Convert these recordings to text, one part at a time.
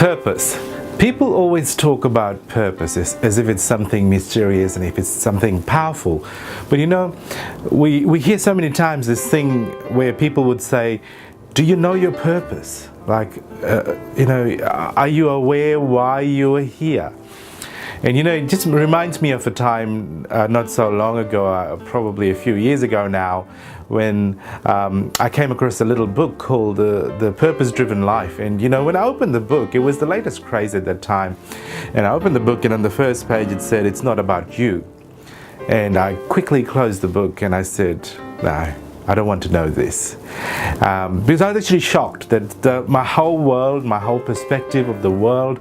Purpose. People always talk about purpose as if it's something mysterious and if it's something powerful. But you know, we hear so many times this thing where people would say, do you know your purpose? Like, are you aware why you are here? And you know, it just reminds me of a time not so long ago, probably a few years ago now, when I came across a little book called The Purpose-Driven Life. And you know, when I opened the book, it was the latest craze at that time. And I opened the book, and on the first page it said, it's not about you. And I quickly closed the book and I said, no, I don't want to know this. Because I was actually shocked that my whole world, my whole perspective of the world,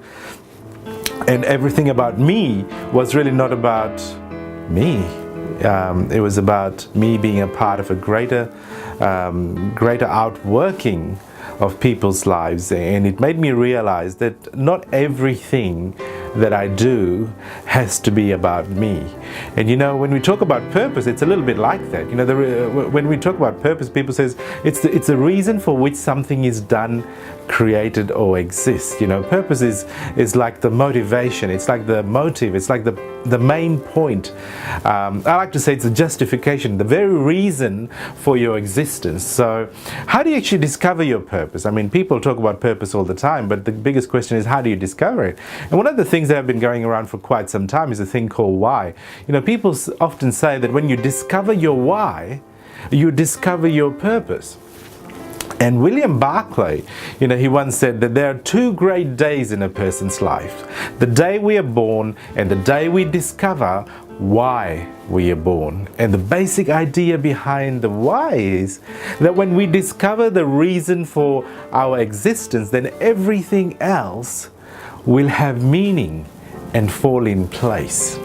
and everything about me was really not about me. It was about me being a part of a greater outworking of people's lives, and it made me realize that not everything that I do has to be about me. And you know, when we talk about purpose, it's a little bit like that. You know, when we talk about purpose, people says it's a reason for which something is done, created, or exists. You know, purpose is like the motivation. It's like the motive. It's like the main point. I like to say it's a justification, the very reason for your existence. So how do you actually discover your purpose? I mean, people talk about purpose all the time, but the biggest question is, how do you discover it? And one of the things that have been going around for quite some time is a thing called why. You know, people often say that when you discover your why, you discover your purpose. And William Barclay, you know, he once said that there are two great days in a person's life: the day we are born and the day we discover why we are born. And the basic idea behind the why is that when we discover the reason for our existence, then everything else will have meaning and fall in place.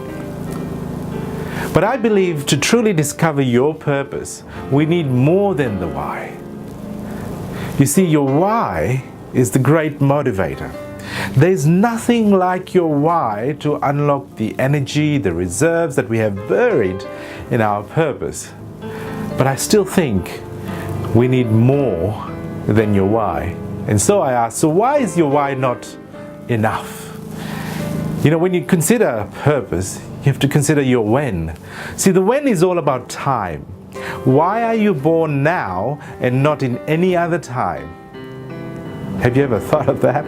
But I believe to truly discover your purpose, we need more than the why. You see, your why is the great motivator. There's nothing like your why to unlock the energy, the reserves that we have buried in our purpose. But I still think we need more than your why. And so I ask, so why is your why not enough? You know, when you consider purpose, you have to consider your when. See, the when is all about time. Why are you born now and not in any other time? Have you ever thought of that?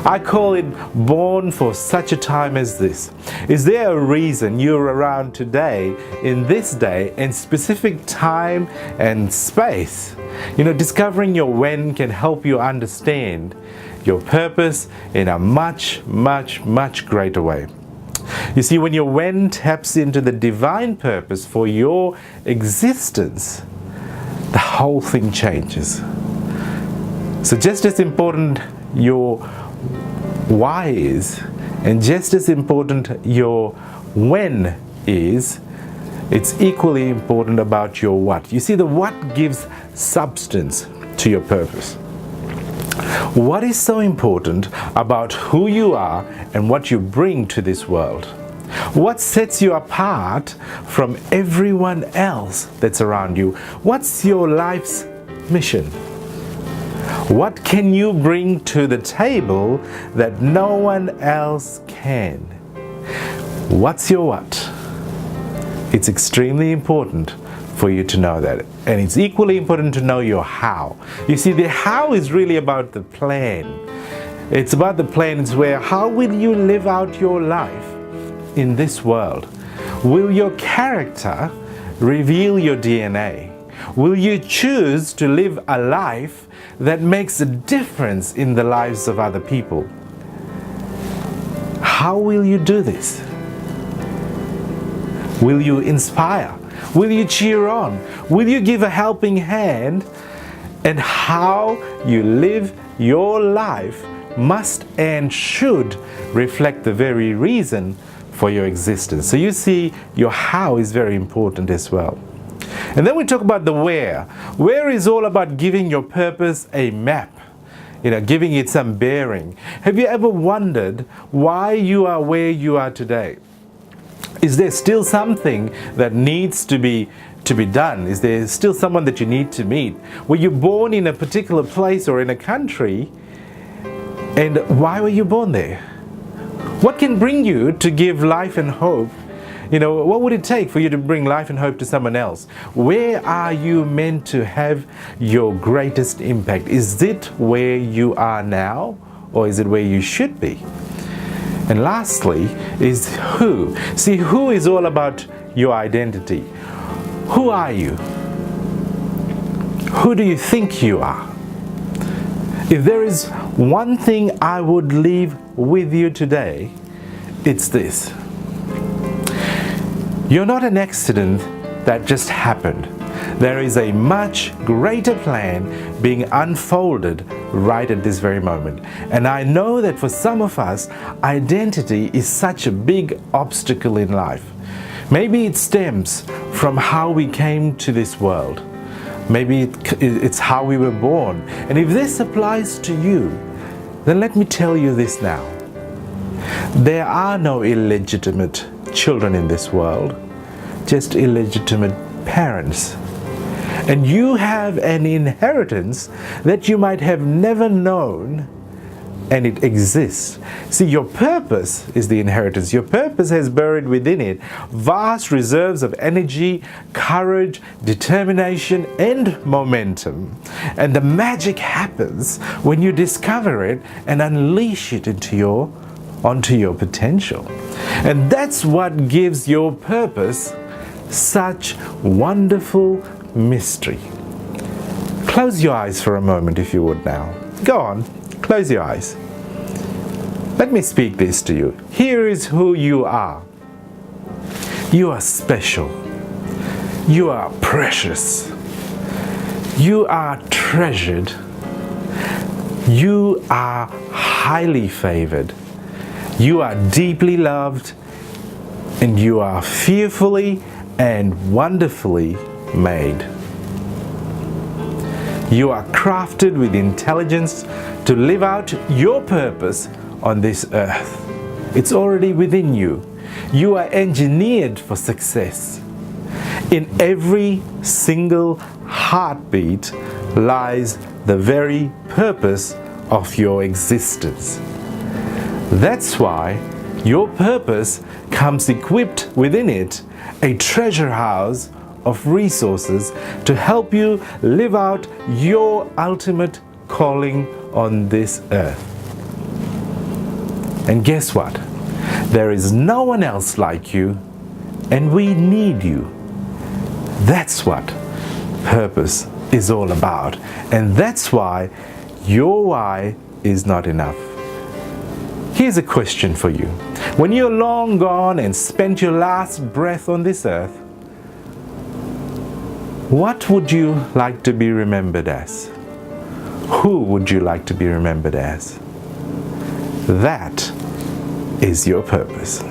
I call it born for such a time as this. Is there a reason you're around today, in this day, in specific time and space? You know, discovering your when can help you understand your purpose in a much, much, much greater way. You see, when your when taps into the divine purpose for your existence, the whole thing changes. So just as important your why is, and just as important your when is, it's equally important about your what. You see, the what gives substance to your purpose. What is so important about who you are and what you bring to this world? What sets you apart from everyone else that's around you? What's your life's mission? What can you bring to the table that no one else can? What's your what? It's extremely important for you to know that. And it's equally important to know your how. You see, the how is really about the plan. It's about the plan. It's where, how will you live out your life in this world? Will your character reveal your DNA? Will you choose to live a life that makes a difference in the lives of other people? How will you do this? Will you inspire? Will you cheer on? Will you give a helping hand? And how you live your life must and should reflect the very reason for your existence. So you see, your how is very important as well. And then we talk about the where. Where is all about giving your purpose a map, you know, giving it some bearing. Have you ever wondered why you are where you are today? Is there still something that needs to be done? Is there still someone that you need to meet? Were you born in a particular place or in a country And why were you born there? What can bring you to give life and hope? What would it take for you to bring life and hope to someone else? Where are you meant to have your greatest impact? Is it where you are now, or is it where you should be? And lastly is who. See, who is all about your identity. Who are you? Who do you think you are? If there is one thing I would leave with you today, it's this. You're not an accident that just happened. There is a much greater plan being unfolded right at this very moment. And I know that for some of us, identity is such a big obstacle in life. Maybe it stems from how we came to this world. Maybe it's how we were born. And if this applies to you, then let me tell you this now. There are no illegitimate children in this world, just illegitimate parents. And you have an inheritance that you might have never known, and it exists. See, your purpose is the inheritance. Your purpose has buried within it vast reserves of energy, courage, determination, and momentum. And the magic happens when you discover it and unleash it onto your potential. And that's what gives your purpose such wonderful mystery. Close your eyes for a moment if you would now. Go on, close your eyes. Let me speak this to you. Here is who you are. You are special. You are precious. You are treasured. You are highly favored. You are deeply loved, and you are fearfully and wonderfully made. You are crafted with intelligence to live out your purpose on this earth. It's already within you. You are engineered for success. In every single heartbeat lies the very purpose of your existence. That's why your purpose comes equipped within it a treasure house of resources to help you live out your ultimate calling on this earth. And guess what? There is no one else like you, and we need you. That's what purpose is all about. And that's why your why is not enough. Here's a question for you. When you're long gone and spent your last breath on this earth, what would you like to be remembered as? Who would you like to be remembered as? That is your purpose.